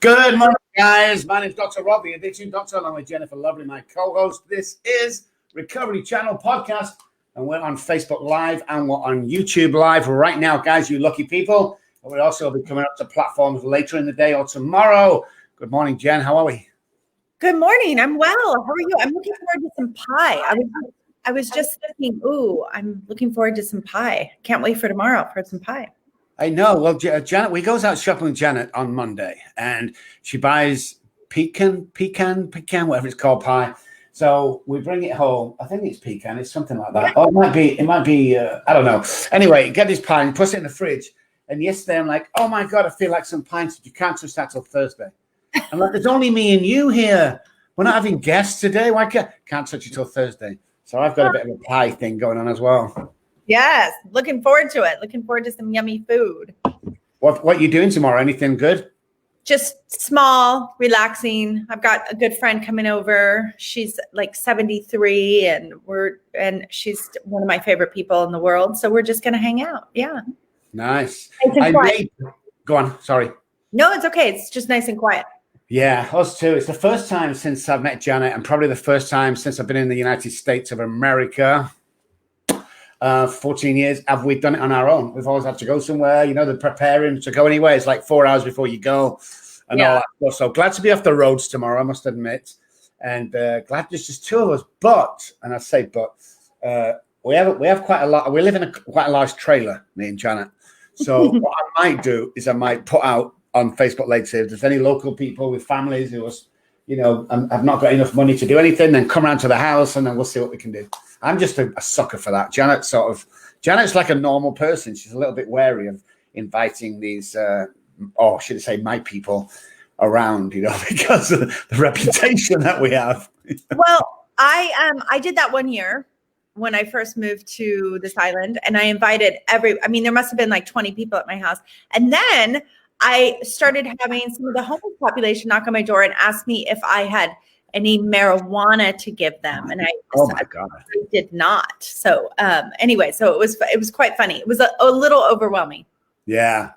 Good morning, guys. My name is Dr. Robb, the addiction doctor, along with Jennifer Lovely, my co-host. This is Recovery Channel Podcast, and we're on Facebook Live and we're on YouTube Live right now, guys, you lucky people. And we'll also be coming up to platforms later in the day or tomorrow. Good morning, Jen. How are we? Good morning. I'm well. How are you? I'm looking forward to some pie. I was just thinking, I'm looking forward to some pie. Can't wait for tomorrow for some pie. I know. Well, Janet, we goes out shopping with Janet on Monday, and she buys pecan, whatever it's called, pie. So we bring it home. I think it's pecan. It's something like that. Or it might be. I don't know. Anyway, get this pie and put it in the fridge. And yesterday, I'm like, oh my god, I feel like some pints. You can't touch that till Thursday. I'm like, there's only me and you here. We're not having guests today. Why can't touch it till Thursday? So I've got a bit of a pie thing going on as well. Yes, looking forward to it. Looking forward to some yummy food. What are you doing tomorrow? Anything good? Just small, relaxing. I've got a good friend coming over. She's like 73, and she's one of my favorite people in the world. So we're just gonna hang out. Yeah. Nice. Go on. Sorry. No, it's okay. It's just nice and quiet. Yeah, us too. It's the first time since I've met Janet, and probably the first time since I've been in the United States of America. 14 years. Have we done it on our own? We've always had to go somewhere. They're preparing to go anywhere. It's like 4 hours before you go, and all that stuff. So glad to be off the roads tomorrow, I must admit, and glad there's just two of us. But we have quite a lot. We live in quite a large trailer, me and Janet. So what I might do is I might put out on Facebook later if there's any local people with families who have not got enough money to do anything, then come around to the house and then we'll see what we can do. I'm just a sucker for that. Janet's like a normal person. She's a little bit wary of inviting these, should I say my people around, because of the reputation that we have. Well, I did that one year when I first moved to this island, and I invited there must have been like 20 people at my house. And then I started having some of the homeless population knock on my door and ask me if I had any marijuana to give them, and I did not. So anyway, so it was quite funny. It was a little overwhelming. Yeah,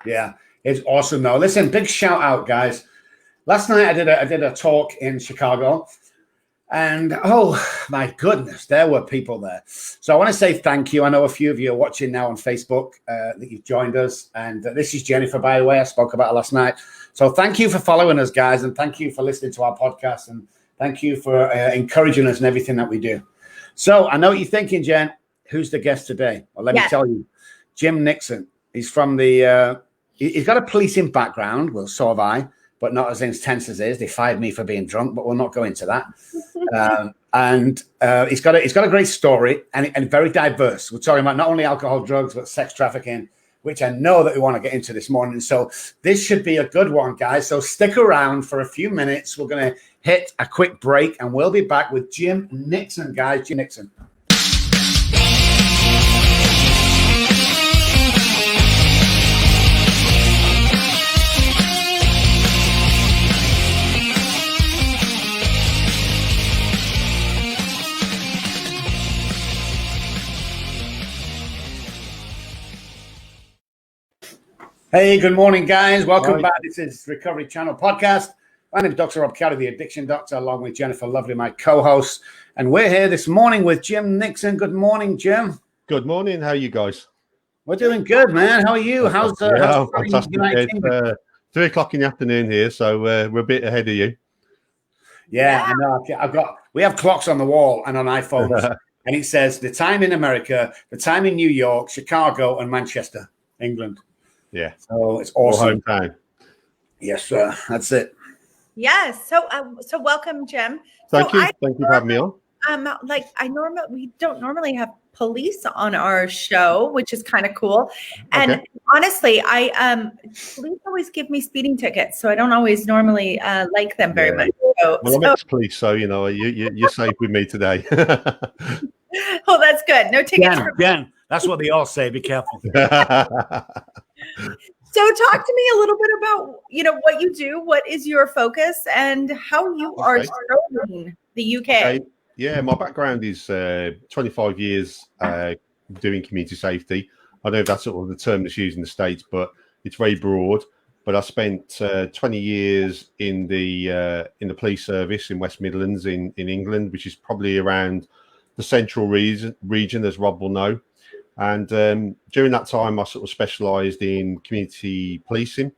it's awesome though. Listen, big shout out, guys. Last night I did a talk in Chicago, and oh my goodness, there were people there. So I want to say thank you. I know a few of you are watching now on Facebook that you've joined us, and this is Jennifer, by the way. I spoke about her last night. So thank you for following us, guys, and thank you for listening to our podcast, and thank you for encouraging us in everything that we do. So I know what you're thinking, Jen. Who's the guest today? Well, let me tell you, Jim Nixon. He's from he's got a policing background. Well, so have I, but not as intense as his. They fired me for being drunk, but we'll not go into that. And he's got a great story and very diverse. We're talking about not only alcohol, drugs, but sex trafficking, which I know that we want to get into this morning. So this should be a good one, guys. So stick around for a few minutes. We're going to hit a quick break, and we'll be back with Jim Nixon, guys. Jim Nixon. Hey, good morning, guys. Welcome back. This is Recovery Channel Podcast. My name is Dr. Robb Kelly, the addiction doctor, along with Jennifer Lovely, my co-host. And we're here this morning with Jim Nixon. Good morning, Jim. Good morning. How are you guys? We're doing good, man. How are you? How's fantastic. It's 3 o'clock in the afternoon here, so we're a bit ahead of you. Yeah, I know. We have clocks on the wall and on iPhones, and it says the time in America, the time in New York, Chicago, and Manchester, England. Yeah. So it's awesome. Time. Yes, sir. That's it. Yes. So welcome, Jim. Thank you for having me on. We don't normally have police on our show, which is kind of cool. And honestly, police always give me speeding tickets, so I don't always normally like them very much. I'm ex-police, so you're safe with me today. Oh, that's good. No tickets. Jen, that's what they all say. Be careful. So talk to me a little bit about, what you do, what is your focus, and how you are serving the UK. Okay. Yeah, my background is 25 years doing community safety. I don't know if that's sort of the term that's used in the States, but it's very broad. but I spent 20 years in the police service in West Midlands in England, which is probably around the central region, as Rob will know. And during that time, I sort of specialised in community policing,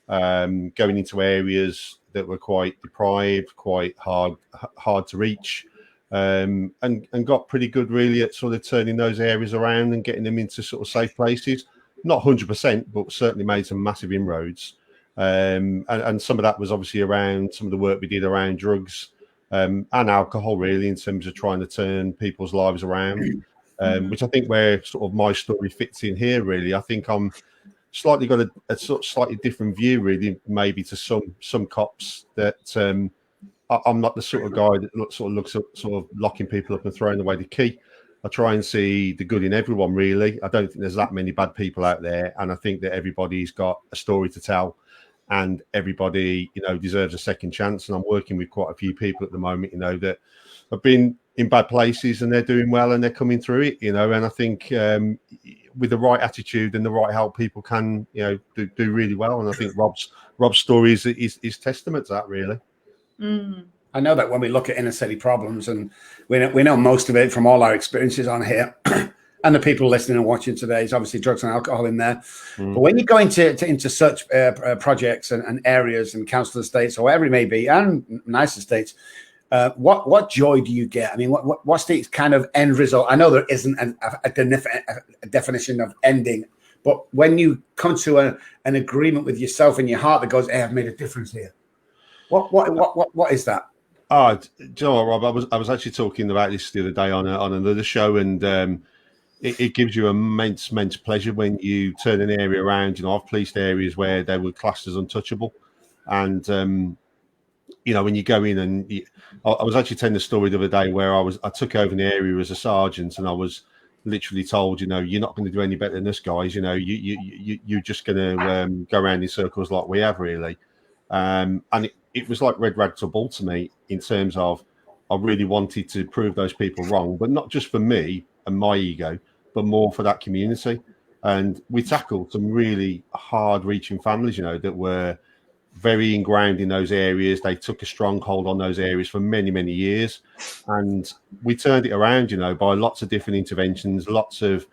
going into areas that were quite deprived, quite hard to reach, and got pretty good really at sort of turning those areas around and getting them into sort of safe places. Not 100%, but certainly made some massive inroads. And some of that was obviously around some of the work we did around drugs and alcohol, really, in terms of trying to turn people's lives around. Which I think where sort of my story fits in here, really. I think I'm slightly got a sort of slightly different view, really, maybe to some cops, that I'm not the sort of guy that looks at sort of locking people up and throwing away the key. I try and see the good in everyone, really. I don't think there's that many bad people out there, and I think that everybody's got a story to tell, and everybody, deserves a second chance. And I'm working with quite a few people at the moment, that have been in bad places and they're doing well and they're coming through it, and I think with the right attitude and the right help, people can, do really well. And I think Rob's story is testament to that, really. I know that when we look at inner city problems, and we know most of it from all our experiences on here, and the people listening and watching today, is obviously drugs and alcohol in there. But when you go into such projects and areas and council estates, or whatever it may be, and nice estates, what joy do you get? I mean, what's the kind of end result? I know there isn't a definition of ending, but when you come to an agreement with yourself in your heart that goes, "Hey, I've made a difference here," what is that? Oh, do you know what, Rob? I was actually talking about this the other day on another show, and it gives you immense pleasure when you turn an area around. I've policed areas where they were classed as untouchable, and when you go in, and I was actually telling the story the other day where I took over an area as a sergeant, and I was literally told, you're not going to do any better than us guys. You're just going to go around in circles like we have, really. And it was like red rag to bull to me, in terms of I really wanted to prove those people wrong, but not just for me and my ego, but more for that community. And we tackled some really hard-reaching families, that were very ingrained in those areas. They took a strong hold on those areas for many, many years. And we turned it around, by lots of different interventions, lots of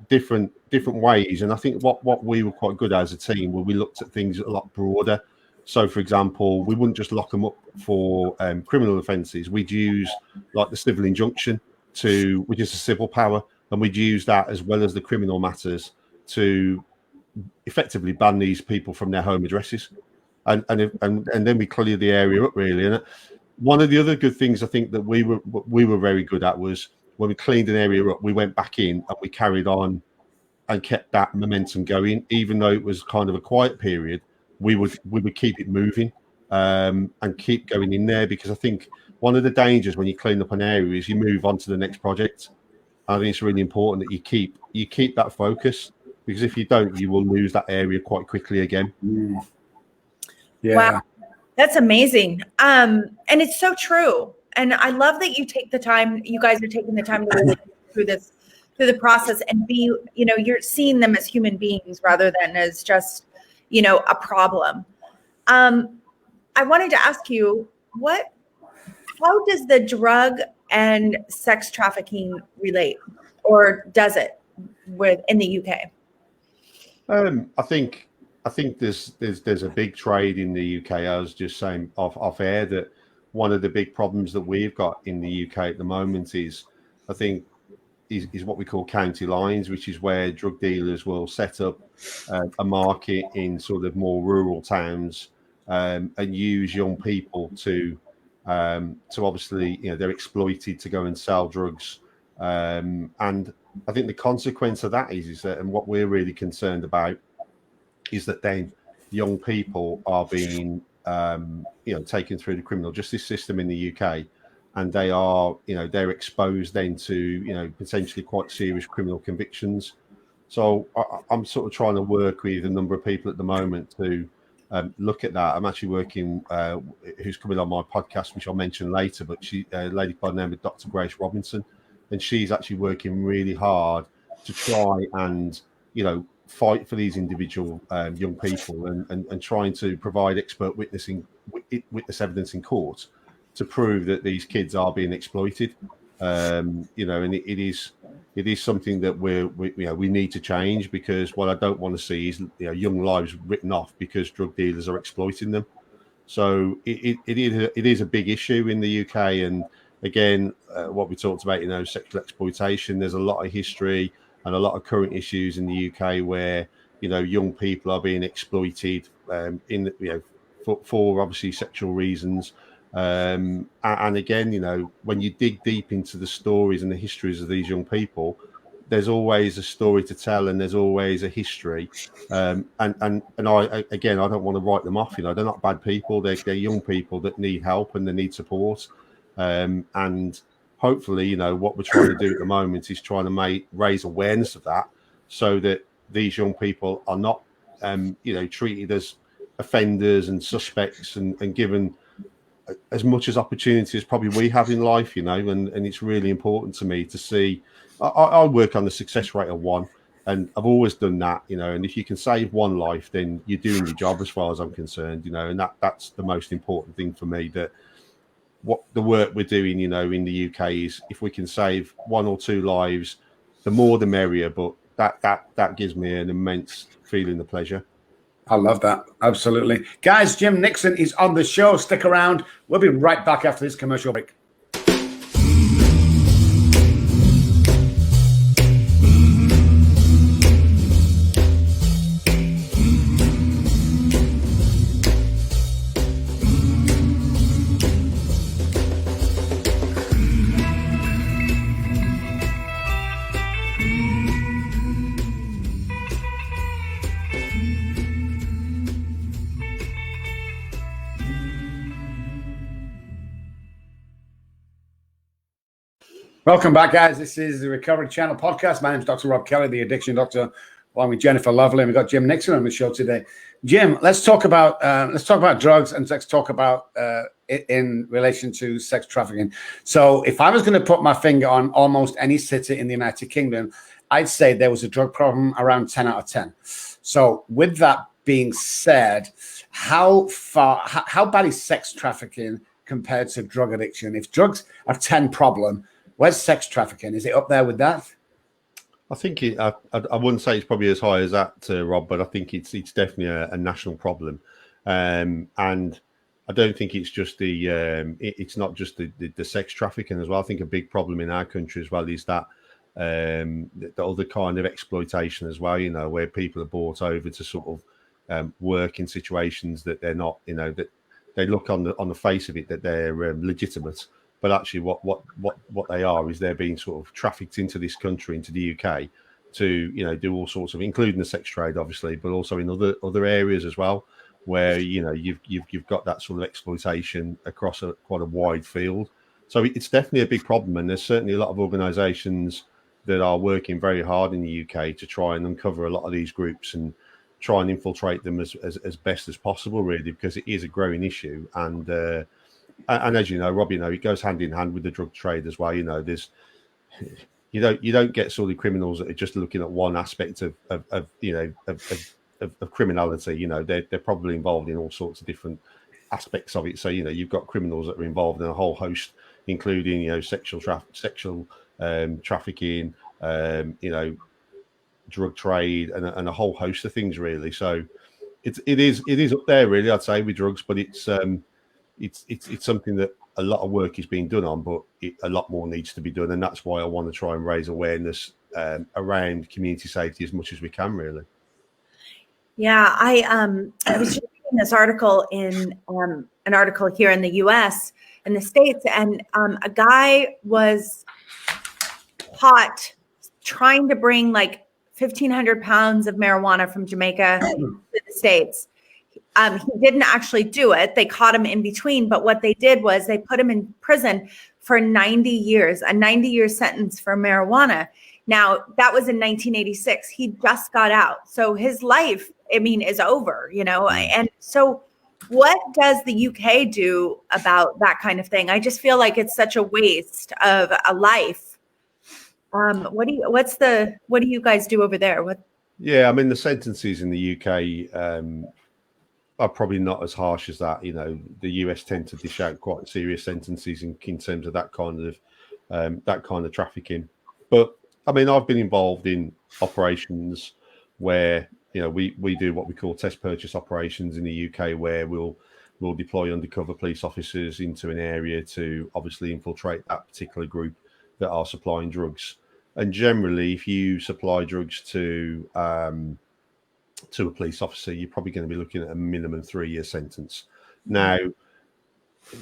different ways. And I think what we were quite good at as a team, where we looked at things a lot broader. So, for example, we wouldn't just lock them up for criminal offences. We'd use like the civil injunction, which is a civil power, and we'd use that as well as the criminal matters to effectively ban these people from their home addresses. And then we clear the area up, really. And one of the other good things I think that we were very good at was, when we cleaned an area up, we went back in and we carried on and kept that momentum going, even though it was kind of a quiet period. We would keep it moving and keep going in there, because I think one of the dangers when you clean up an area is you move on to the next project. I think it's really important that you keep that focus, because if you don't, you will lose that area quite quickly again. Yeah. Wow, that's amazing. And it's so true. And I love that you take the time. You guys are taking the time to really go through the process and be, you're seeing them as human beings rather than as just, a problem. I wanted to ask you, how does the drug and sex trafficking relate, or does it in the UK? I think there's a big trade in the UK. I was just saying off air that one of the big problems that we've got in the UK at the moment is what we call county lines, which is where drug dealers will set up a market in sort of more rural towns and use young people to obviously, they're exploited to go and sell drugs. And I think the consequence of that is that, and what we're really concerned about, is that then young people are being, taken through the criminal justice system in the UK, and they are, they're exposed then to, potentially quite serious criminal convictions. So I'm sort of trying to work with a number of people at the moment to look at that. I'm actually working, who's coming on my podcast, which I'll mention later, but she, a lady by the name of Dr. Grace Robinson, and she's actually working really hard to try and, fight for these individual young people and trying to provide expert witness evidence in court to prove that these kids are being exploited. And it is something that we need to change, because what I don't want to see is young lives written off because drug dealers are exploiting them. So it is a big issue in the UK. And again, what we talked about, sexual exploitation, there's a lot of history and a lot of current issues in the UK where, young people are being exploited for obviously sexual reasons. And again, when you dig deep into the stories and the histories of these young people, there's always a story to tell and there's always a history. And I don't want to write them off. They're not bad people. They're young people that need help and they need support. And hopefully, what we're trying to do at the moment is trying to raise awareness of that, so that these young people are not, treated as offenders and suspects and given as much as opportunity as probably we have in life, and it's really important to me to see. I work on the success rate of 1, and I've always done that, and if you can save 1 life, then you're doing your job as far as I'm concerned, and that's the most important thing for me. That what the work we're doing, in the UK is, if we can save 1 or 2 lives, the more the merrier. But that gives me an immense feeling of pleasure. I love that. Absolutely. Guys, Jim Nixon is on the show. Stick around. We'll be right back after this commercial break. Welcome back, guys. This is the Recovery Channel podcast. My name is Dr. Rob Kelly, the addiction doctor, along with Jennifer Lovely, and we've got Jim Nixon on the show today. Jim, let's talk about drugs, and let's talk about it in relation to sex trafficking. So, if I was going to put my finger on almost any city in the United Kingdom, I'd say there was a drug problem around 10 out of 10. So, with that being said, how bad is sex trafficking compared to drug addiction? If drugs are 10 problem, where's sex trafficking? Is it up there with that? I think I wouldn't say it's probably as high as that, Rob, but I think it's definitely a national problem, and I don't think it's just it's not just the sex trafficking as well. I think a big problem in our country as well is that the other kind of exploitation as well. Where people are brought over to sort of work in situations that they're not. That they look on the face of it that they're legitimate. But actually, what they are is they're being sort of trafficked into this country, into the UK, to do all sorts of, including the sex trade, obviously, but also in other areas as well, where you've got that sort of exploitation across quite a wide field. So it's definitely a big problem, and there's certainly a lot of organisations that are working very hard in the UK to try and uncover a lot of these groups and try and infiltrate them as best as possible, really, because it is a growing issue. And as you know, Rob, it goes hand in hand with the drug trade as well. There's you don't get sort of criminals that are just looking at one aspect of criminality. They're probably involved in all sorts of different aspects of it. So you've got criminals that are involved in a whole host, including sexual trafficking, drug trade, and a whole host of things, really. So it is up there, really, I'd say, with drugs, but it's something that a lot of work is being done on, but a lot more needs to be done, and that's why I want to try and raise awareness around community safety as much as we can, really. Yeah, I was just reading this article in an article here in the U.S. in the States, and a guy was caught trying to bring like 1,500 pounds of marijuana from Jamaica to the States. He didn't actually do it. They caught him in between. But what they did was they put him in prison for 90 years, a 90-year sentence for marijuana. Now, that was in 1986. He just got out. So his life, is over, And so what does the UK do about that kind of thing? I just feel like it's such a waste of a life. What do you guys do over there? Yeah, I mean, the sentences in the UK are probably not as harsh as that. You know, the US tend to dish out quite serious sentences in terms of that kind of trafficking. But I mean, I've been involved in operations where, you know, we do what we call test purchase operations in the UK, where we'll deploy undercover police officers into an area to obviously infiltrate that particular group that are supplying drugs. And generally, if you supply drugs to a police officer, you're probably going to be looking at a minimum 3-year sentence. Now,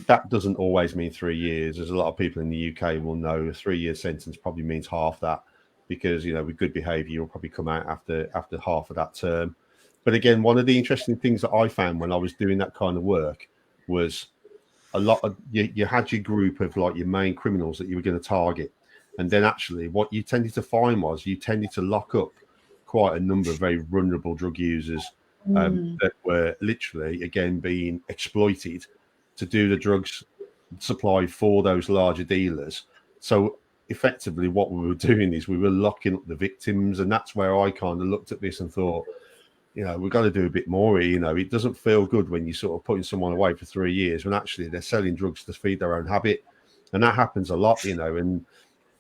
that doesn't always mean 3 years. As a lot of people in the UK will know, a 3-year sentence probably means half that, because, you know, with good behaviour, you'll probably come out after half of that term. But again, one of the interesting things that I found when I was doing that kind of work was a lot of you had your group of like your main criminals that you were going to target, and then actually what you tended to find was you tended to lock up quite a number of very vulnerable drug users that were literally, again, being exploited to do the drugs supply for those larger dealers. So effectively what we were doing is we were locking up the victims, and that's where I kind of looked at this and thought, you know, we've got to do a bit more here. You know, it doesn't feel good when you're sort of putting someone away for 3 years when actually they're selling drugs to feed their own habit. And that happens a lot, you know, and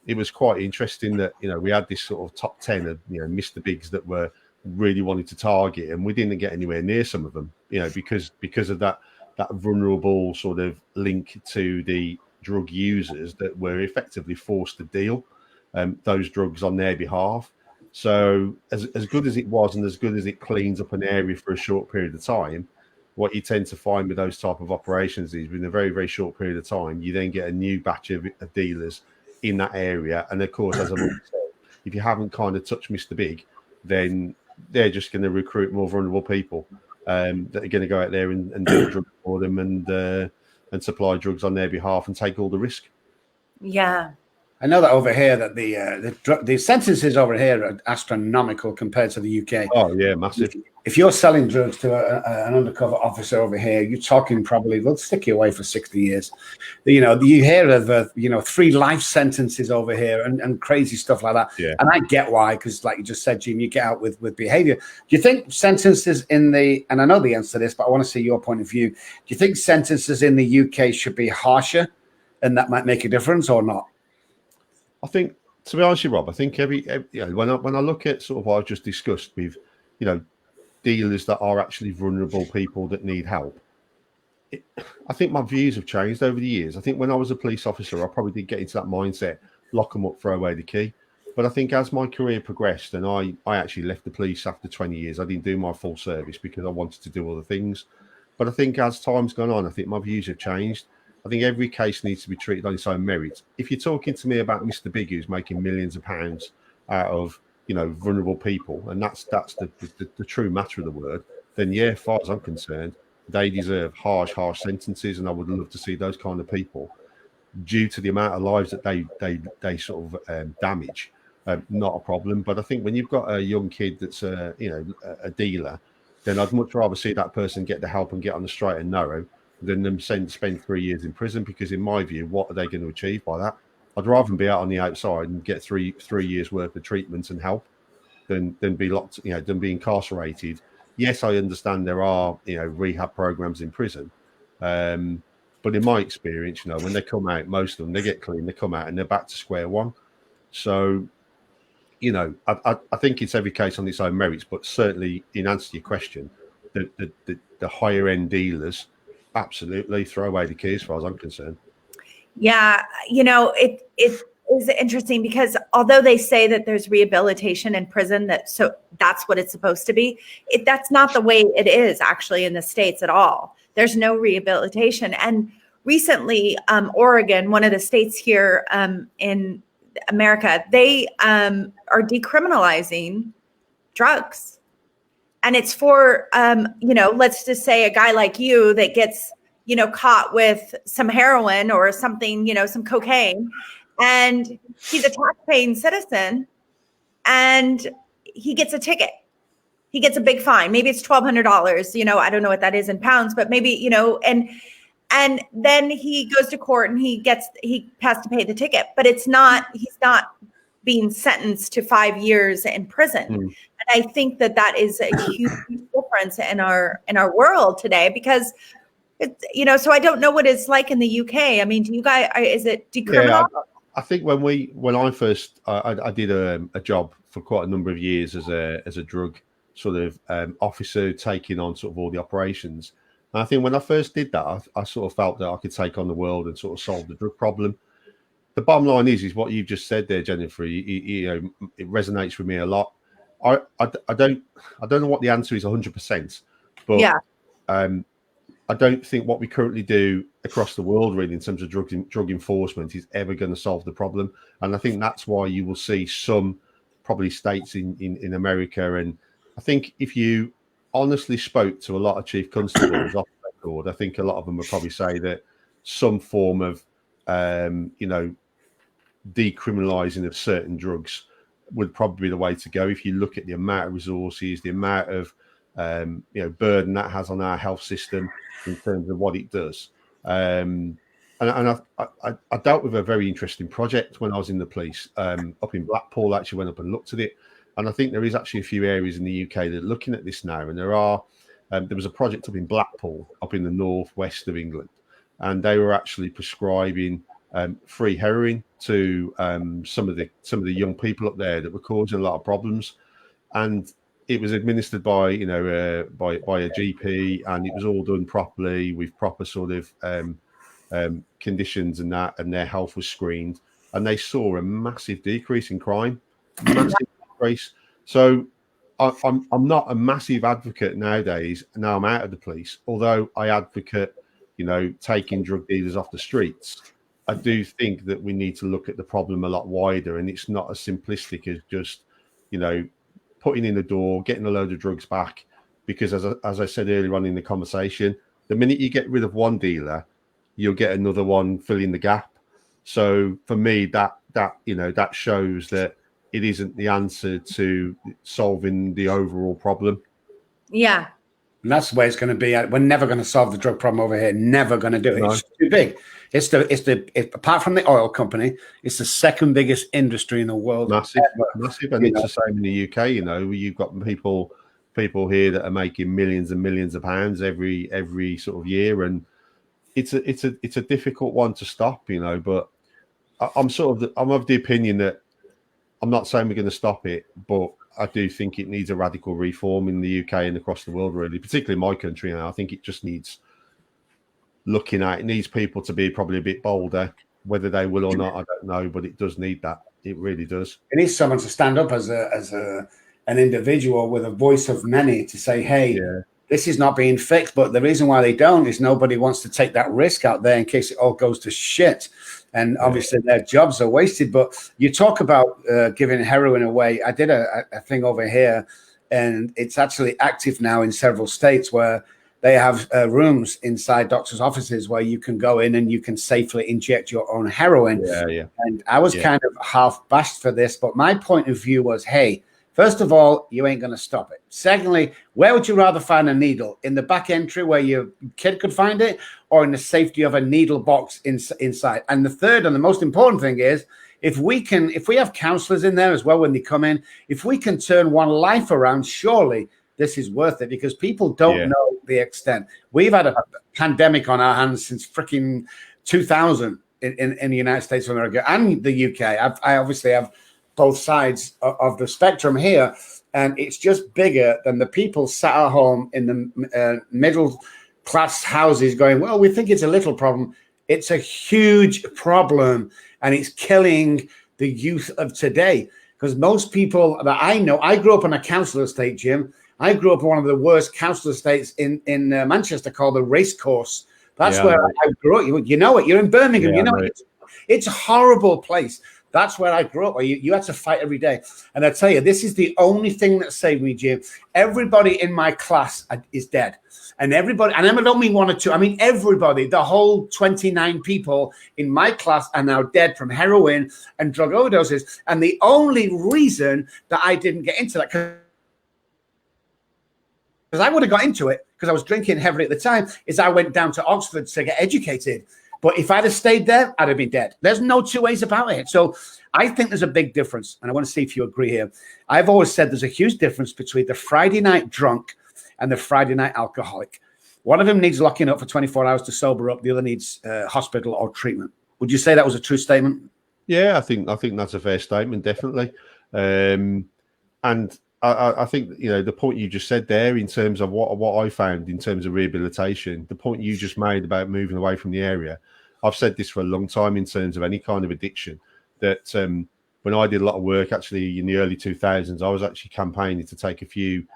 it was quite interesting that, you know, we had this sort of top 10 of, you know, Mr. Bigs that were really wanting to target, and we didn't get anywhere near some of them, you know, because of that vulnerable sort of link to the drug users that were effectively forced to deal those drugs on their behalf. So as good as it was, and as good as it cleans up an area for a short period of time, what you tend to find with those type of operations is within a very, very short period of time, you then get a new batch of dealers in that area. And of course, as I've already said, if you haven't kind of touched Mr. Big, then they're just going to recruit more vulnerable people that are going to go out there and do drugs for them and supply drugs on their behalf and take all the risk. Yeah. I know that over here that the sentences over here are astronomical compared to the UK. Oh yeah, massive. If you're selling drugs to an undercover officer over here, you're talking probably they'll stick you away for 60 years. You know, you hear of 3 life sentences over here and crazy stuff like that. Yeah. And I get why, because like you just said, Jim, you get out with behavior. Do you think sentences and I know the answer to this, but I want to see your point of view. Do you think sentences in the UK should be harsher, and that might make a difference, or not? I think, to be honest with you, Rob, I think every you know, when I look at sort of what I've just discussed with, you know, dealers that are actually vulnerable people that need help, I think my views have changed over the years. I think when I was a police officer, I probably did get into that mindset, lock them up, throw away the key. But I think as my career progressed, and I actually left the police after 20 years, I didn't do my full service because I wanted to do other things. But I think as time's gone on, I think my views have changed. I think every case needs to be treated on its own merit. If you're talking to me about Mr. Big, who's making millions of pounds out of, you know, vulnerable people, and that's the true matter of the word, then yeah, as far as I'm concerned, they deserve harsh sentences, and I would love to see those kind of people, due to the amount of lives that they sort of damage, not a problem. But I think when you've got a young kid that's a dealer, then I'd much rather see that person get the help and get on the straight and narrow than them spend 3 years in prison, because in my view, what are they going to achieve by that? I'd rather them be out on the outside and get three years worth of treatment and help than be locked, than be incarcerated. Yes, I understand there are, rehab programs in prison. But in my experience, when they come out, most of them, they get clean, they come out and they're back to square one. So, I think it's every case on its own merits, but certainly in answer to your question, the higher end dealers, absolutely throw away the key as far as I'm concerned. Yeah, it is interesting because although they say that there's rehabilitation in prison, that's what it's supposed to be, that's not the way it is actually in the States at all. There's no rehabilitation. And recently, Oregon, one of the states here in America, they are decriminalizing drugs. And it's for, let's just say a guy like you that gets, caught with some heroin or something, some cocaine, and he's a tax-paying citizen and he gets a ticket. He gets a big fine. Maybe it's $1,200, I don't know what that is in pounds, but maybe, and then he goes to court and he has to pay the ticket, but he's not being sentenced to 5 years in prison. And I think that is a huge difference in our world today, because it's, so I don't know what it's like in the UK. I mean, do you guys, is it decriminal? Yeah, I think when I first I did a job for quite a number of years as a drug sort of officer, taking on sort of all the operations. And I think when I first did that, I sort of felt that I could take on the world and sort of solve the drug problem. The bottom line is what you've just said there, Jennifer. You know, it resonates with me a lot. I don't know what the answer is 100%, but Yeah. I don't think what we currently do across the world, really, in terms of drug enforcement, is ever going to solve the problem. And I think that's why you will see some probably states in America. And I think if you honestly spoke to a lot of chief constables off the record, I think a lot of them would probably say that some form of, decriminalising of certain drugs would probably be the way to go. If you look at the amount of resources, the amount of burden that has on our health system in terms of what it does. And I dealt with a very interesting project when I was in the police up in Blackpool. Actually went up and looked at it, and I think there is actually a few areas in the UK that are looking at this now. And there was a project up in Blackpool, up in the northwest of England, and they were actually prescribing free heroin to some of the young people up there that were causing a lot of problems. And it was administered by a GP, and it was all done properly with proper sort of conditions and that, and their health was screened, and they saw a massive decrease in crime, massive decrease. So I'm not a massive advocate nowadays. Now I'm out of the police, although I advocate, taking drug dealers off the streets. I do think that we need to look at the problem a lot wider, and it's not as simplistic as just, putting in the door, getting a load of drugs back. Because as I said earlier on in the conversation, the minute you get rid of one dealer, you'll get another one filling the gap. So for me, that shows that it isn't the answer to solving the overall problem. Yeah. And that's the way it's going to be. We're never going to solve the drug problem over here. Never going to do it. No. It's too big. It's apart from the oil company, it's the second biggest industry in the world. Massive, and it's the same in the UK. You've got people here that are making millions and millions of pounds every sort of year, and it's a difficult one to stop. But I'm of the opinion that I'm not saying we're going to stop it, but I do think it needs a radical reform in the UK and across the world, really, particularly my country. I think it just needs looking at. It needs people to be probably a bit bolder. Whether they will or not, I don't know, but it does need that. It really does. It needs someone to stand up as an individual with a voice of many to say, hey, this is not being fixed. But the reason why they don't is nobody wants to take that risk out there in case it all goes to shit. And obviously their jobs are wasted. But you talk about giving heroin away. I did a thing over here, and it's actually active now in several states where they have rooms inside doctors' offices where you can go in and you can safely inject your own heroin. And I was kind of half bashed for this, but my point of view was, hey, first of all, you ain't going to stop it. Secondly, where would you rather find a needle? In the back entry where your kid could find it, or in the safety of a needle box inside? And the third and the most important thing is, if we have counselors in there as well when they come in, if we can turn one life around, surely this is worth it, because people don't know the extent. We've had a pandemic on our hands since freaking 2000 in the United States of America and the UK. I obviously have both sides of the spectrum here, and it's just bigger than the people sat at home in the middle class houses going, well, we think it's a little problem. It's a huge problem, and it's killing the youth of today. Because most people that I know, I grew up on a council estate, Jim. I grew up in one of the worst council estates in Manchester called the Racecourse. That's where I grew up. You know it. You're in Birmingham. You know it. It's a horrible place. That's where I grew up, where you had to fight every day. And I tell you, this is the only thing that saved me, Jim. Everybody in my class is dead. And everybody, and I don't mean one or two, I mean everybody, the whole 29 people in my class are now dead from heroin and drug overdoses. And the only reason that I didn't get into that, because I would have got into it because I was drinking heavily at the time, is I went down to Oxford to get educated. But if I'd have stayed there, I'd have been dead. There's no two ways about it. So I think there's a big difference. And I want to see if you agree here. I've always said there's a huge difference between the Friday night drunk and the Friday night alcoholic. One of them needs locking up for 24 hours to sober up. The other needs hospital or treatment. Would you say that was a true statement? Yeah, I think that's a fair statement, definitely. And I think, you know, the point you just said there in terms of what I found in terms of rehabilitation, the point you just made about moving away from the area, I've said this for a long time in terms of any kind of addiction, that when I did a lot of work actually in the early 2000s, I was actually campaigning to take a few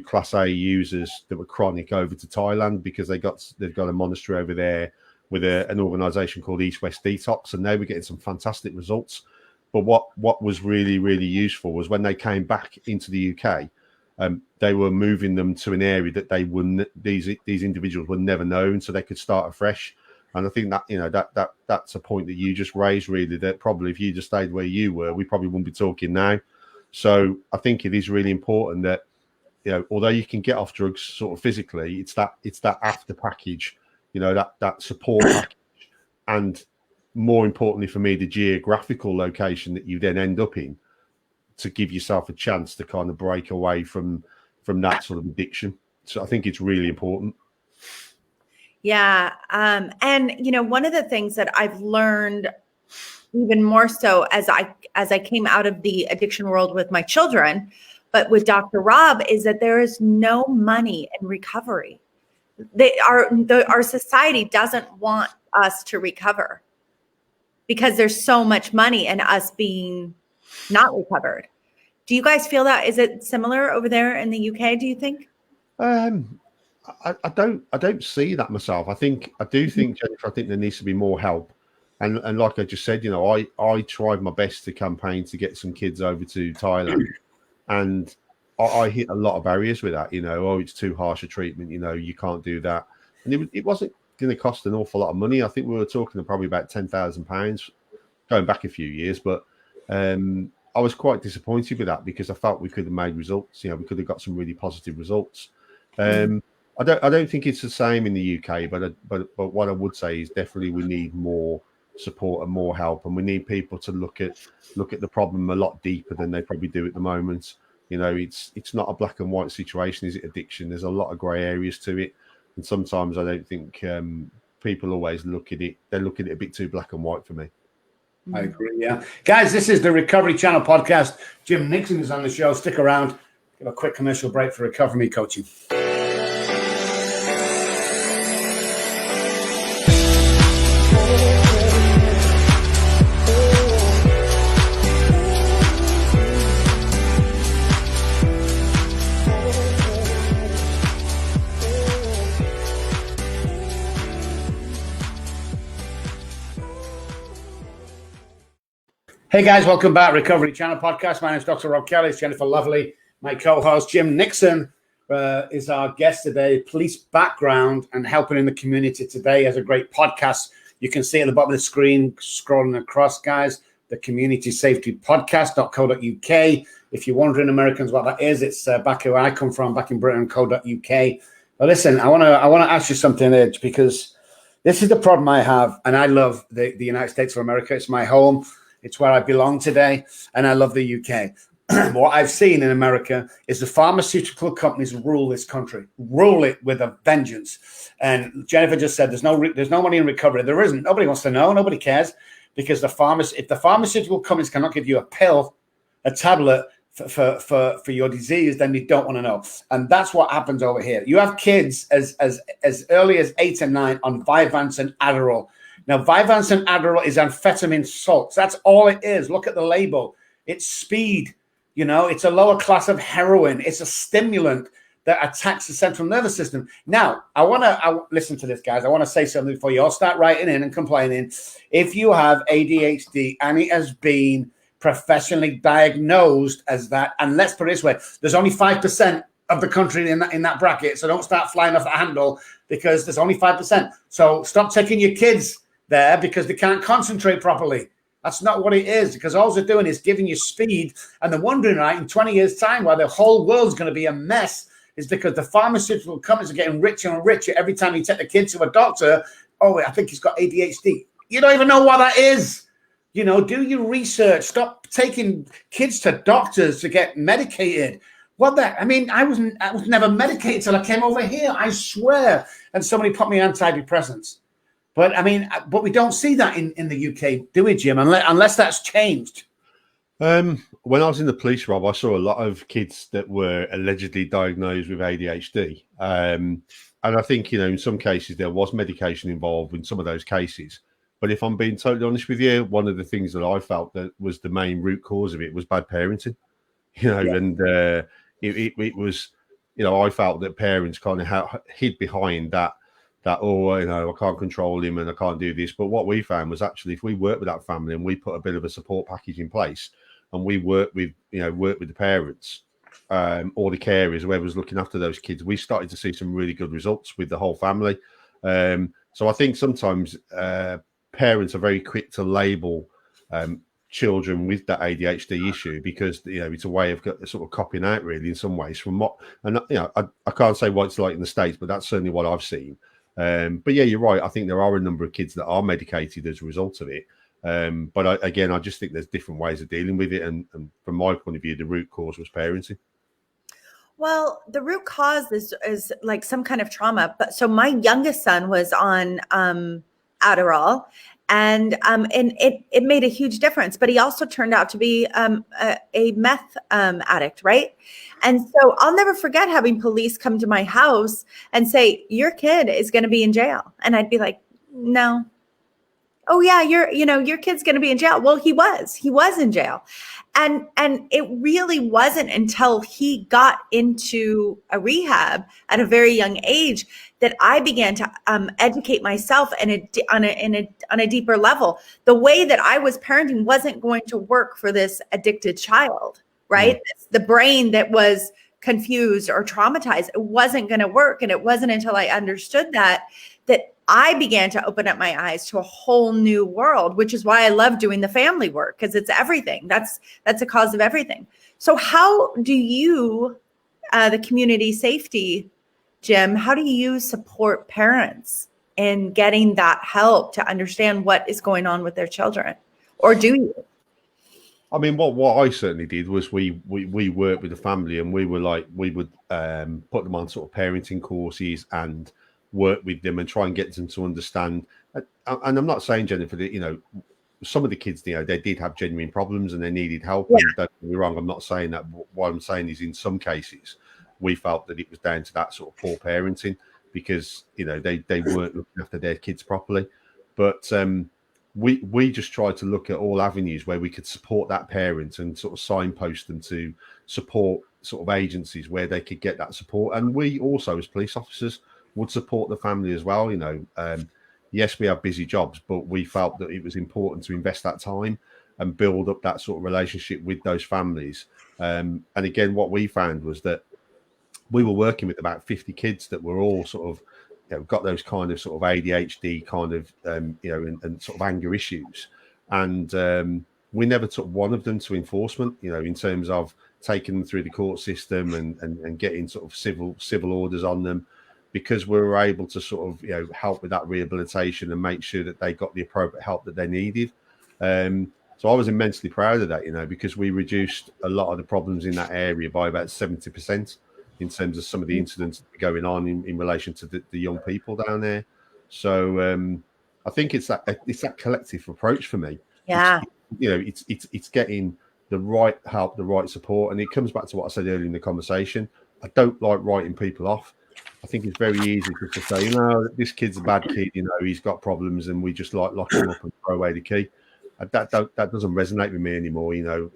Class A users that were chronic over to Thailand, because they've got a monastery over there with an organisation called East West Detox, and they were getting some fantastic results. But what was really, really useful was when they came back into the UK, they were moving them to an area that they wouldn't, these individuals would never known, so they could start afresh. And I think that, you know, that's a point that you just raised, really, that probably if you just stayed where you were, we probably wouldn't be talking now. So I think it is really important that, you know, although you can get off drugs sort of physically, it's that after package, you know, that support package, and more importantly for me, the geographical location that you then end up in, to give yourself a chance to kind of break away from that sort of addiction. So I think it's really important. Yeah. And, you know, one of the things that I've learned even more so as I came out of the addiction world with my children, but with Dr. Robb, is that there is no money in recovery. Our society doesn't want us to recover because there's so much money in us being not recovered. Do you guys feel that? Is it similar over there in the UK, do you think? I don't see that myself. I do think, Jennifer, I think there needs to be more help. And like I just said, you know, I tried my best to campaign to get some kids over to Thailand, and I hit a lot of barriers with that. You know, oh, it's too harsh a treatment. You know, you can't do that. And it wasn't going to cost an awful lot of money. I think we were talking probably about £10,000 going back a few years. But I was quite disappointed with that, because I felt we could have made results. You know, we could have got some really positive results. I don't think it's the same in the UK, but what I would say is definitely we need more support and more help, and we need people to look at the problem a lot deeper than they probably do at the moment. You know, it's not a black and white situation, is it? Addiction, there's a lot of grey areas to it, and sometimes I don't think people always look at it. They look at it a bit too black and white for me. I agree. Yeah, guys, this is the Recovery Channel podcast. Jim Nixon is on the show. Stick around. Give a quick commercial break for Recover Me coaching. Hey guys, welcome back. Recovery Channel podcast. My name is Dr. Rob Kelly. It's Jennifer Lovely. My co-host Jim Nixon is our guest today. Police background and helping in the community today. Has a great podcast. You can see at the bottom of the screen, scrolling across, guys, the Community Safety Podcast.co.uk. If you're wondering, Americans, what that is, it's back where I come from, back in Britain, co.uk. But listen, I want to ask you something, Edge, because this is the problem I have, and I love the United States of America. It's my home. It's where I belong today, and I love the UK. What I've seen in America is the pharmaceutical companies rule this country, rule it with a vengeance. And Jennifer just said there's no money in recovery. There isn't. Nobody wants to know. Nobody cares, because if the pharmaceutical companies cannot give you a pill, a tablet for your disease, then you don't want to know. And that's what happens over here. You have kids as early as 8 and 9 on Vyvanse and Adderall. Now, Vyvanse and Adderall is amphetamine salts. That's all it is. Look at the label. It's speed. You know, it's a lower class of heroin. It's a stimulant that attacks the central nervous system. Now, I listen to this, guys. I want to say something before you all start writing in and complaining. If you have ADHD and it has been professionally diagnosed as that, and let's put it this way, there's only 5% of the country in that bracket. So don't start flying off the handle, because there's only 5%. So stop taking your kids there because they can't concentrate properly. That's not what it is, because all they're doing is giving you speed. And they're wondering, right, in 20 years' time, why the whole world's going to be a mess is because the pharmaceutical companies are getting richer and richer every time you take the kids to a doctor. oh, I think he's got ADHD. You don't even know what that is. You know, do your research. Stop taking kids to doctors to get medicated. What the? I mean, I was never medicated till I came over here. I swear. And somebody put me on antidepressants. But I mean, but we don't see that in the UK, do we, Jim? Unless that's changed. When I was in the police, Rob, I saw a lot of kids that were allegedly diagnosed with ADHD. And I think, you know, in some cases there was medication involved in some of those cases. But if I'm being totally honest with you, one of the things that I felt that was the main root cause of it was bad parenting. You know, and it was, you know, I felt that parents kind of hid behind that, oh, you know, I can't control him and I can't do this. But what we found was actually if we worked with that family and we put a bit of a support package in place and we work with the parents or the carers, whoever was looking after those kids, we started to see some really good results with the whole family. So I think sometimes parents are very quick to label children with that ADHD issue because, you know, it's a way of sort of copying out really in some ways from what, and you know, I can't say what it's like in the States, but that's certainly what I've seen. But yeah, you're right. I think there are a number of kids that are medicated as a result of it. But I just think there's different ways of dealing with it. And from my point of view, the root cause was parenting. Well, the root cause is like some kind of trauma. But so my youngest son was on Adderall, and it made a huge difference. But he also turned out to be a meth addict, right? And so I'll never forget having police come to my house and say, "Your kid is going to be in jail," and I'd be like, "No." Oh yeah, your kid's going to be in jail. Well, he was in jail. And it really wasn't until he got into a rehab at a very young age that I began to educate myself on a deeper level. The way that I was parenting wasn't going to work for this addicted child, right? The brain that was confused or traumatized, it wasn't going to work. And it wasn't until I understood that I began to open up my eyes to a whole new world, which is why I love doing the family work, because it's everything. That's a cause of everything. So how do you, the community safety, Jim, how do you support parents in getting that help to understand what is going on with their children? Or do you? I mean, what I certainly did was we worked with the family, and we would put them on sort of parenting courses and work with them and try and get them to understand. And I'm not saying, Jennifer, that, you know, some of the kids, you know, they did have genuine problems and they needed help. Yeah. And don't get me wrong, I'm not saying that. What I'm saying is in some cases, we felt that it was down to that sort of poor parenting because, you know, they weren't looking after their kids properly. But we just tried to look at all avenues where we could support that parent and sort of signpost them to support sort of agencies where they could get that support. And we also, as police officers, would support the family as well. You know, yes, we have busy jobs, but we felt that it was important to invest that time and build up that sort of relationship with those families. And again, what we found was that we were working with about 50 kids that were all sort of, you know, got those kind of sort of ADHD kind of, you know, and sort of anger issues. And we never took one of them to enforcement, you know, in terms of taking them through the court system and getting sort of civil orders on them, because we were able to sort of, you know, help with that rehabilitation and make sure that they got the appropriate help that they needed. So I was immensely proud of that, you know, because we reduced a lot of the problems in that area by about 70% in terms of some of the incidents that were going on in relation to the young people down there. So I think it's that collective approach for me. Yeah. It's getting the right help, the right support. And it comes back to what I said earlier in the conversation. I don't like writing people off. I think it's very easy to say, you know, this kid's a bad kid, you know, he's got problems, and we just like lock him up and throw away the key. That doesn't resonate with me anymore. You know,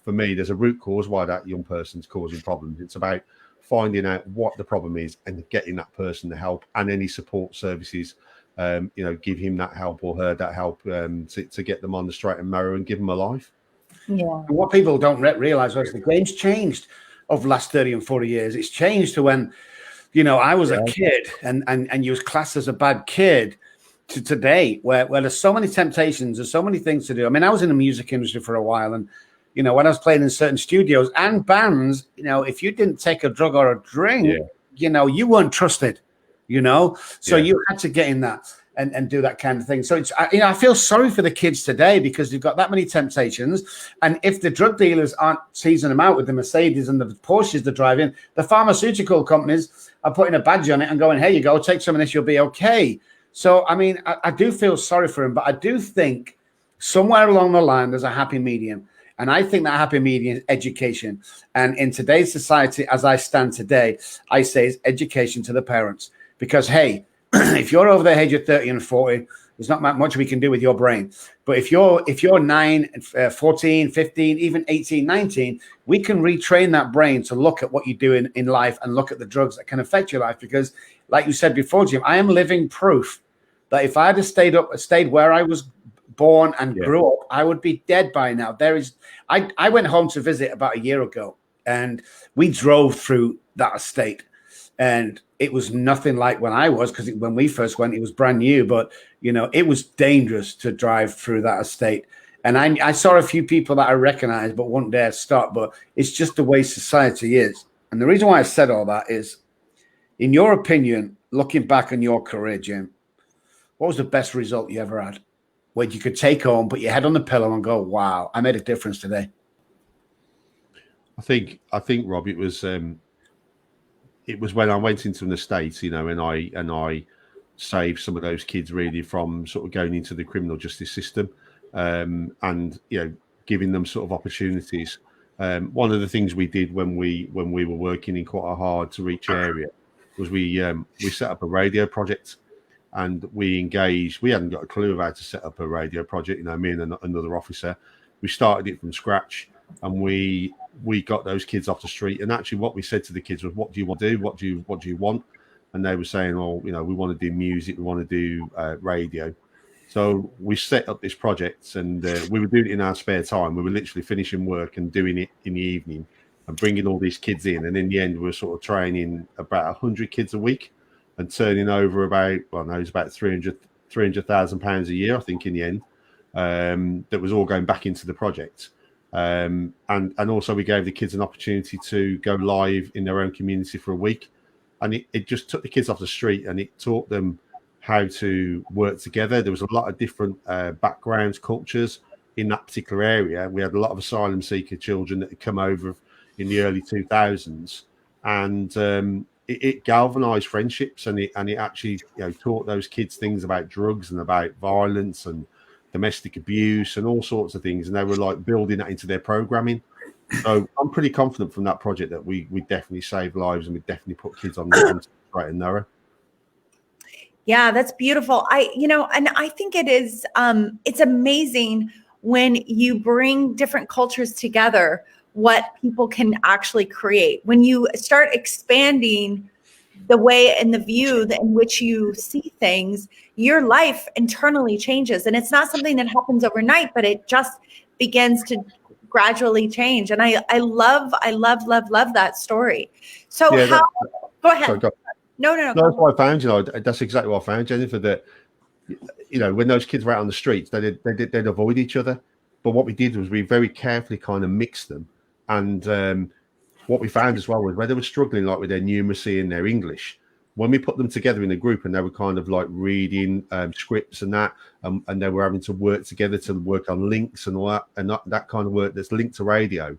for me, there's a root cause why that young person's causing problems. It's about finding out what the problem is and getting that person the help and any support services. You know, give him that help or her that help to get them on the straight and narrow and give them a life. Yeah. And what people don't realize is the game's changed over the last 30 and 40 years. It's changed to when, you know, I was a kid and you was classed as a bad kid to today where there's so many temptations, there's so many things to do. I mean, I was in the music industry for a while, and, you know, when I was playing in certain studios and bands, you know, if you didn't take a drug or a drink, you know, you weren't trusted, you know, so you had to get in that. and do that kind of thing. So it's, I feel sorry for the kids today because they've got that many temptations. And if the drug dealers aren't seizing them out with the Mercedes and the Porsches they're driving, the pharmaceutical companies are putting a badge on it and going, "Here you go, take some of this, you'll be okay." So, I mean, I do feel sorry for him, but I do think somewhere along the line, there's a happy medium. And I think that happy medium is education. And in today's society, as I stand today, I say it's education to the parents. Because, hey, if you're over the age of 30 and 40, there's not much we can do with your brain. But if you're 9, 14, 15, even 18, 19, we can retrain that brain to look at what you do in life and look at the drugs that can affect your life. Because, like you said before, Jim, I am living proof that if I had stayed where I was born and grew up, I would be dead by now. I went home to visit about a year ago, and we drove through that estate, and it was nothing like when I was, because when we first went, it was brand new, but it was dangerous to drive through that estate. And I saw a few people that I recognized but wouldn't dare stop. But it's just the way society is. And the reason why I said all that is, in your opinion, looking back on your career, Jim, what was the best result you ever had? Where you could take home, put your head on the pillow and go, "Wow, I made a difference today." I think, Rob, it was when I went into an estate, and I saved some of those kids really from sort of going into the criminal justice system, and giving them sort of opportunities. One of the things we did when we were working in quite a hard to reach area was we set up a radio project. And we engaged. We hadn't got a clue of how to set up a radio project. Me and another officer, we started it from scratch, and we got those kids off the street. And actually, what we said to the kids was, "What do you want to do? What do you want?" And they were saying, "Oh, we want to do music. We want to do radio." So we set up this project, and we were doing it in our spare time. We were literally finishing work and doing it in the evening, and bringing all these kids in. And in the end, we were sort of training about 100 kids a week, and turning over about £300,000 a year, I think, in the end. That was all going back into the project. And also we gave the kids an opportunity to go live in their own community for a week. And it just took the kids off the street, and it taught them how to work together. There was a lot of different backgrounds, cultures in that particular area. We had a lot of asylum seeker children that had come over in the early 2000s. And it galvanized friendships, and it actually taught those kids things about drugs and about violence and domestic abuse and all sorts of things, and they were like building that into their programming. So I'm pretty confident from that project that we definitely saved lives, and we definitely put kids on the right and narrow. Yeah, that's beautiful. And I think it is it's amazing when you bring different cultures together, what people can actually create. When you start expanding the way and the view in which you see things, your life internally changes. And it's not something that happens overnight, but it just begins to gradually change. And I love that story. So go ahead. Sorry, go. No. That's what I found, that's exactly what I found, Jennifer, that, when those kids were out on the streets, they'd avoid each other. But what we did was we very carefully kind of mixed them. And what we found as well was where they were struggling, like with their numeracy and their English, when we put them together in a group and they were kind of like reading scripts and that, and they were having to work together to work on links and all that, and that kind of work that's linked to radio,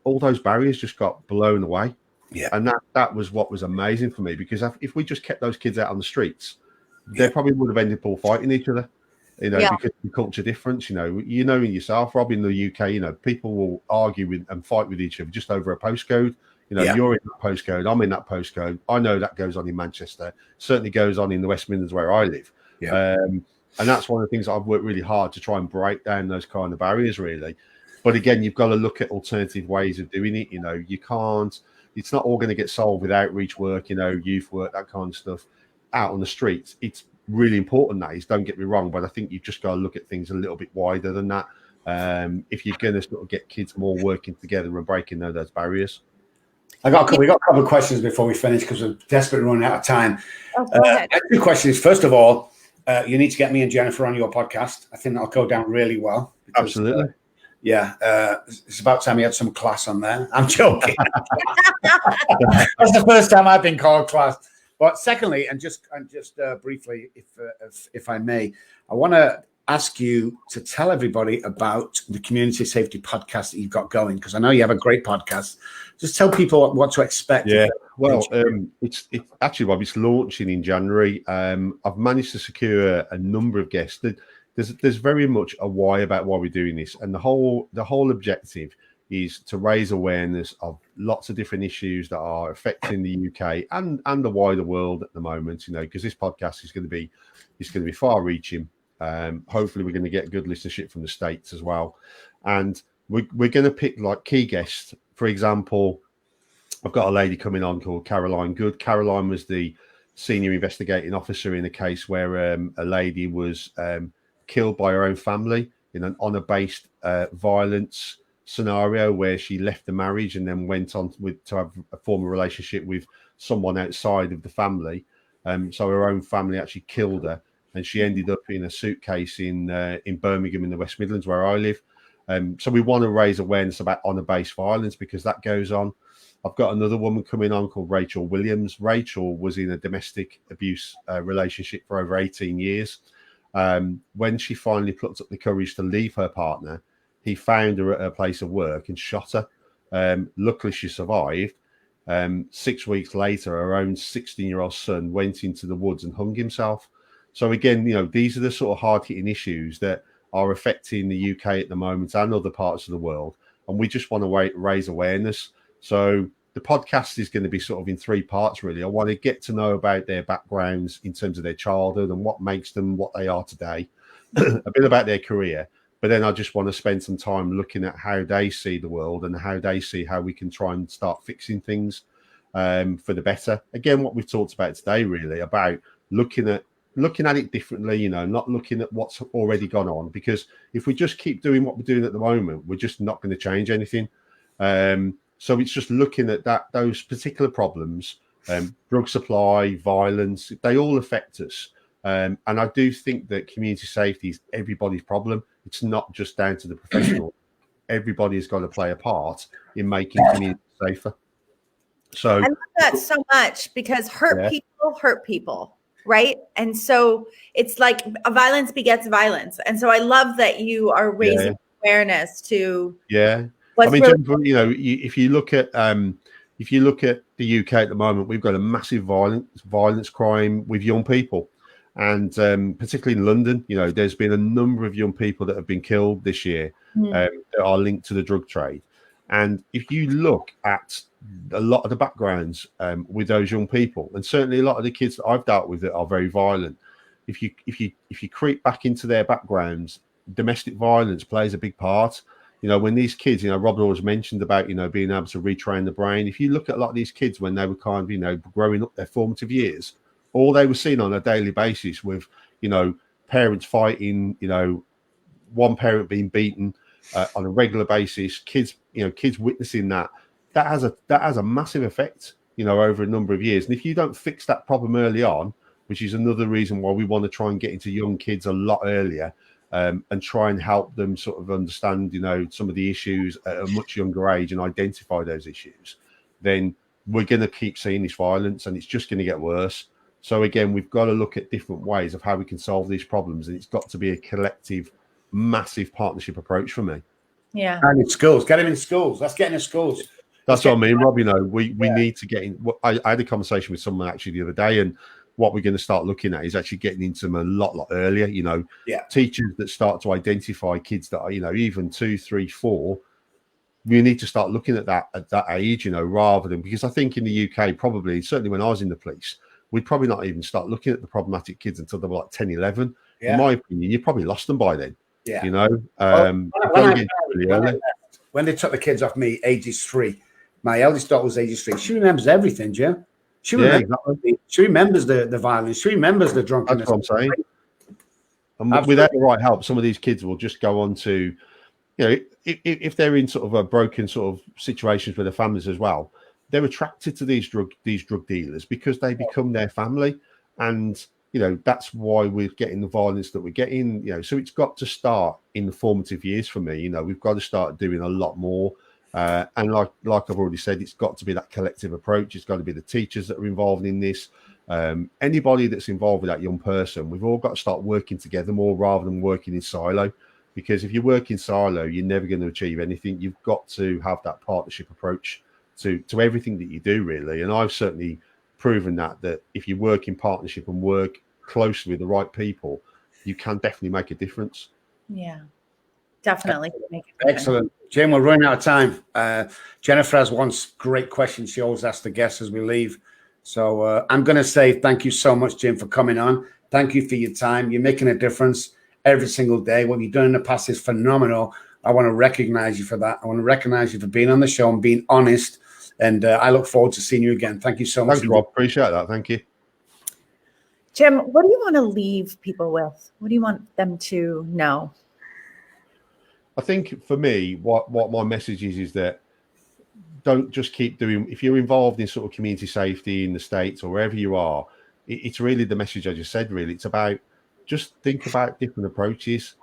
all those barriers just got blown away. Yeah. And that was what was amazing for me, because if we just kept those kids out on the streets, they probably would have ended up all fighting each other. Because of the culture difference, in yourself, Rob, in the UK, people will argue and fight with each other just over a postcode. You're in that postcode, I'm in that postcode. I know that goes on in Manchester, certainly goes on in the West Midlands where I live. Yeah. And that's one of the things I've worked really hard to try and break down those kind of barriers, really. But again, you've got to look at alternative ways of doing it. You can't, it's not all going to get solved with outreach work, youth work, that kind of stuff out on the streets. It's really important, that is, don't get me wrong, but I think you've just got to look at things a little bit wider than that. If you're going to sort of get kids more working together and breaking those barriers. We got a couple of questions before we finish, because we're desperately running out of time. Go ahead. 2 questions. First of all, you need to get me and Jennifer on your podcast. I think that'll go down really well. Because, absolutely. It's about time you had some class on there. I'm joking. That's the first time I've been called class. But secondly, and just briefly, if I may, I want to ask you to tell everybody about the community safety podcast that you've got going, because I know you have a great podcast. Just tell people what to expect. Yeah, well, it's actually, Rob, it's launching in January. I've managed to secure a number of guests. There's very much a why about why we're doing this, and the whole objective is to raise awareness of lots of different issues that are affecting the UK and the wider world at the moment. You know, because this podcast is going to be far-reaching. Hopefully, we're going to get good listenership from the States as well, and we're going to pick like key guests. For example, I've got a lady coming on called Caroline Good. Caroline was the senior investigating officer in a case where a lady was killed by her own family in an honour-based violence scenario where she left the marriage and then went on to have a formal relationship with someone outside of the family. So her own family actually killed her, and she ended up in a suitcase in Birmingham in the West Midlands, where I live. So we want to raise awareness about honour-based violence because that goes on. I've got another woman coming on called Rachel Williams. Rachel was in a domestic abuse relationship for over 18 years. When she finally plucked up the courage to leave her partner, he found her at her place of work and shot her. Luckily, she survived. 6 weeks later, her own 16-year-old son went into the woods and hung himself. So again, you know, these are the sort of hard-hitting issues that are affecting the UK at the moment and other parts of the world. And we just want to raise awareness. So the podcast is going to be sort of in 3 parts, really. I want to get to know about their backgrounds in terms of their childhood and what makes them what they are today, a bit about their career. But then I just want to spend some time looking at how they see the world and how they see how we can try and start fixing things for the better. Again, what we've talked about today, really, about looking at it differently, you know, not looking at what's already gone on. Because if we just keep doing what we're doing at the moment, we're just not going to change anything. So it's just looking at those particular problems, drug supply, violence, they all affect us. And I do think that community safety is everybody's problem. It's not just down to the professional. Everybody's got to play a part in making community safer. So I love that so much because hurt people, right? And so it's like violence begets violence. And so I love that you are raising awareness to I mean, really, you know, if you look at the UK at the moment, we've got a massive violence crime with young people. And particularly in London, you know, there's been a number of young people that have been killed this year that are linked to the drug trade. And if you look at a lot of the backgrounds with those young people, and certainly a lot of the kids that I've dealt with that are very violent, if you creep back into their backgrounds, domestic violence plays a big part. You know, when these kids, you know, Rob always mentioned about, you know, being able to retrain the brain. If you look at a lot of these kids when they were kind of, you know, growing up their formative years, all they were seeing on a daily basis with, you know, parents fighting, you know, one parent being beaten on a regular basis, kids witnessing that has a massive effect, you know, over a number of years. And if you don't fix that problem early on, which is another reason why we want to try and get into young kids a lot earlier, and try and help them sort of understand, you know, some of the issues at a much younger age and identify those issues, then we're going to keep seeing this violence and it's just going to get worse. So again, we've got to look at different ways of how we can solve these problems, and it's got to be a collective, massive partnership approach for me. Yeah. And in schools, get them in schools. Let's get into schools. That's what I mean, Rob. You know, we need to get in. I had a conversation with someone actually the other day, and what we're going to start looking at is actually getting into them a lot earlier. You know, teachers that start to identify kids that are, you know, even 2, 3, 4. We need to start looking at that age, you know, rather than, because I think in the UK, probably, certainly when I was in the police, we'd probably not even start looking at the problematic kids until they were like 10, 11. In my opinion, you probably lost them by then. Yeah. You know, when they took the kids off me, ages 3, my eldest daughter was ages 3. She remembers everything, Jim. She remembers the violence. She remembers the drunkenness. That's what I'm saying. And without the right help, some of these kids will just go on to, you know, if they're in sort of a broken sort of situations with their families as well, they're attracted to these drug dealers because they become their family. And, you know, that's why we're getting the violence that we're getting, you know. So it's got to start in the formative years for me. You know, we've got to start doing a lot more. And like I've already said, it's got to be that collective approach. It's got to be the teachers that are involved in this. Anybody that's involved with that young person, we've all got to start working together more rather than working in silo. Because if you work in silo, you're never going to achieve anything. You've got to have that partnership approach to everything that you do, really. And I've certainly proven that if you work in partnership and work closely with the right people, you can definitely make a difference. Yeah, definitely. Excellent. Jim, we're running out of time. Jennifer has one great question she always asks the guests as we leave. So I'm going to say thank you so much, Jim, for coming on. Thank you for your time. You're making a difference every single day. What you've done in the past is phenomenal. I want to recognize you for that. I want to recognize you for being on the show and being honest. And I look forward to seeing you again. Thank you so much. Thanks, Rob. Appreciate that. Thank you. Jim, what do you want to leave people with? What do you want them to know? I think for me, what my message is that don't just keep doing, if you're involved in sort of community safety in the States or wherever you are, it's really the message I just said, really. It's about just think about different approaches.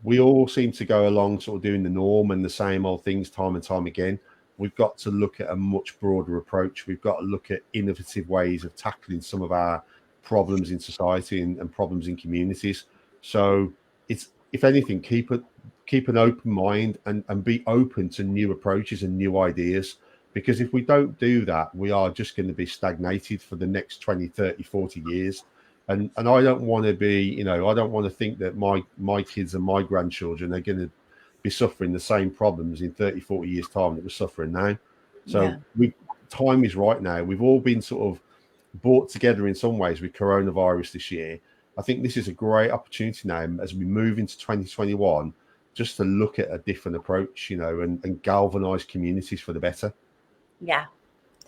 We all seem to go along sort of doing the norm and the same old things time and time again. We've got to look at a much broader approach. We've got to look at innovative ways of tackling some of our problems in society and problems in communities. So it's, if anything, keep an open mind and be open to new approaches and new ideas. Because if we don't do that, we are just going to be stagnated for the next 20, 30, 40 years. And I don't want to be, I don't want to think that my kids and my grandchildren are going to be suffering the same problems in 30, 40 years' time that we're suffering now. So time is right now. We've all been sort of brought together in some ways with coronavirus this year. I think this is a great opportunity now as we move into 2021, just to look at a different approach, and galvanize communities for the better. Yeah,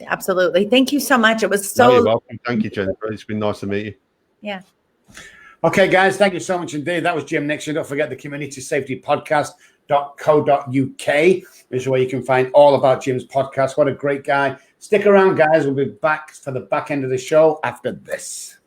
absolutely. Thank you so much. It was so... No, you're welcome. Thank you, Jennifer. It's been nice to meet you. Yeah. Okay, guys, thank you so much indeed. That was Jim Nixon. Don't forget the community safety podcast.co.uk is where you can find all about Jim's podcast. What a great guy. Stick around, guys. We'll be back for the back end of the show after this.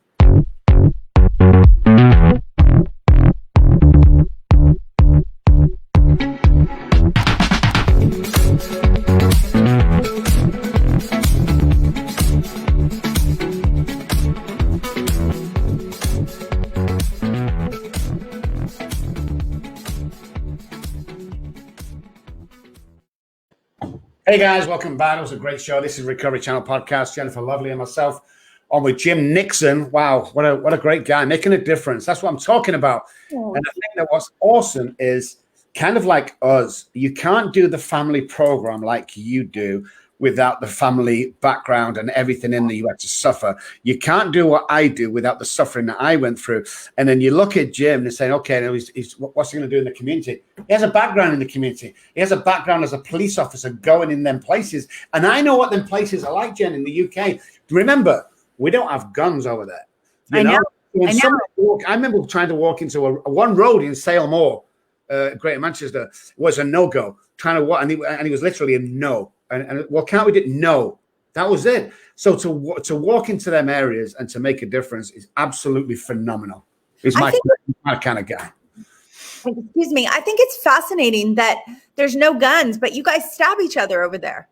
Hey guys, welcome back. It was a great show. This is Recovery Channel Podcast. Jennifer Lovely and myself on with Jim Nixon. Wow, what a great guy, making a difference. That's what I'm talking about. Oh. And I think that what's awesome is kind of like us. You can't do the family program like you do without the family background and everything in there you had to suffer. You can't do what I do without the suffering that I went through. And then you look at Jim and saying, okay, now what's he going to do in the community? He has a background in the community. He has a background as a police officer going in them places. And I know what them places are like, Jen, in the UK. Remember, we don't have guns over there. I know. I remember trying to walk into one road in Sale Moor, Greater Manchester, was a no-go. Trying to walk, and he was literally a no. And well, can't we do? No, that was it. So to walk into them areas and to make a difference is absolutely phenomenal. He's my kind of guy. Excuse me. I think it's fascinating that there's no guns, but you guys stab each other over there.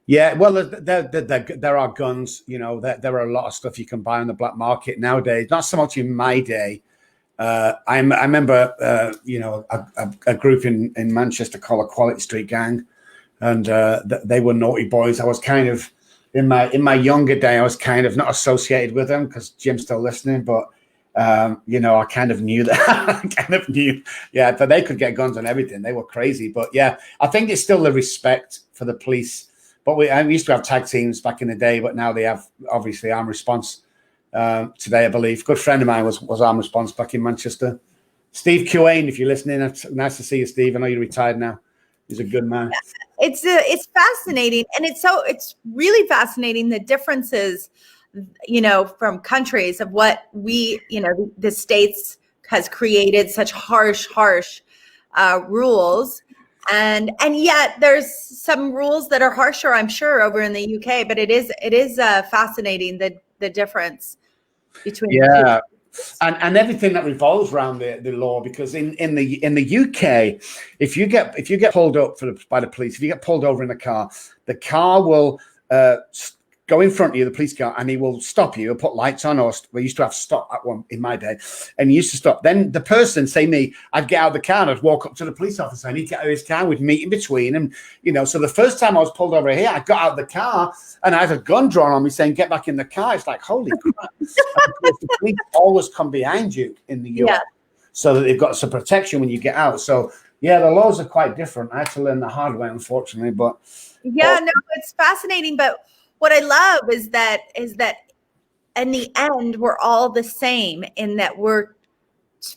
Yeah, well, there are guns. There are a lot of stuff you can buy on the black market nowadays. Not so much in my day. I remember, a group in Manchester called Equality Street Gang. And they were naughty boys. I was kind of in my younger day. I was kind of not associated with them because Jim's still listening. But I kind of knew that. Yeah, but they could get guns and everything. They were crazy. But yeah, I think it's still the respect for the police. But we used to have tag teams back in the day, but now they have obviously armed response today, I believe. Good friend of mine was armed response back in Manchester. Steve Quain, if you're listening, nice to see you, Steve. I know you're retired now. He's a good man. It's fascinating, and it's really fascinating the differences, from countries of what the States has created such harsh rules, and yet there's some rules that are harsher, I'm sure, over in the UK. But it is fascinating the difference between the two. And everything that revolves around the law, because in the UK, if you get pulled up by the police, if you get pulled over in a car, the car will go in front of you, the police car, and he will stop you. He'll put lights on, or we used to have stop at one in my day, and he used to stop. Then the person, say me, I'd get out of the car and I'd walk up to the police officer, and he'd get out of his car, we'd meet in between, and so the first time I was pulled over here, I got out of the car and I had a gun drawn on me saying, "Get back in the car." It's like, holy crap. The police always come behind you in the US, so that they've got some protection when you get out. So yeah, the laws are quite different. I had to learn the hard way, unfortunately, but no, it's fascinating. But what I love is that in the end, we're all the same in that we're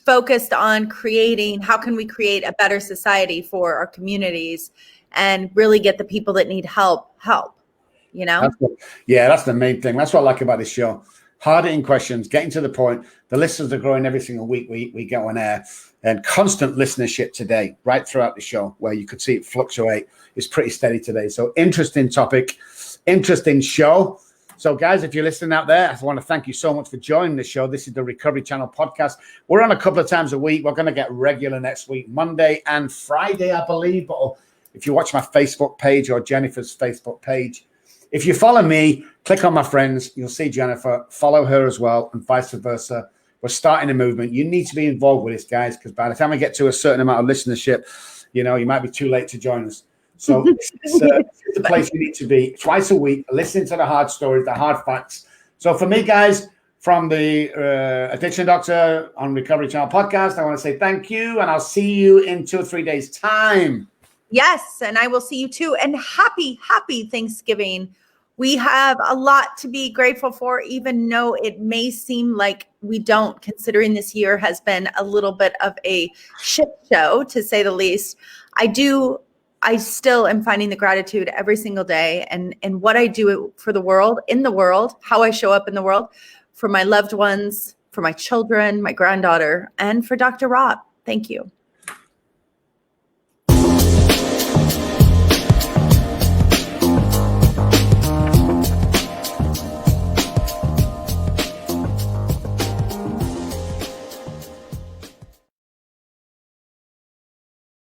focused on creating, how can we create a better society for our communities and really get the people that need help. That's the main thing. That's what I like about this show. Hard-hitting questions, getting to the point. The listeners are growing every single week we go on air, and constant listenership today, right throughout the show, where you could see it fluctuate. It's pretty steady today. So interesting topic, interesting show. So guys, if you're listening out there, I want to thank you so much for joining the show. This is the Recovery Channel podcast. We're on a couple of times a week. We're going to get regular next week, Monday and Friday, I believe. But if you watch my Facebook page or Jennifer's Facebook page, if you follow me, click on my friends, you'll see Jennifer, follow her as well, and vice versa. We're starting a movement. You need to be involved with this, guys, because by the time we get to a certain amount of listenership, you might be too late to join us. So it's the place you need to be twice a week, listening to the hard stories, the hard facts. So for me, guys, from the Addiction Doctor on Recovery Channel podcast, I want to say thank you, and I'll see you in 2 or 3 days' time. Yes, and I will see you too. And happy Thanksgiving. We have a lot to be grateful for, even though it may seem like we don't, considering this year has been a little bit of a shit show, to say the least. I still am finding the gratitude every single day, and what I do for the world, in the world, how I show up in the world, for my loved ones, for my children, my granddaughter, and for Dr. Robb. Thank you.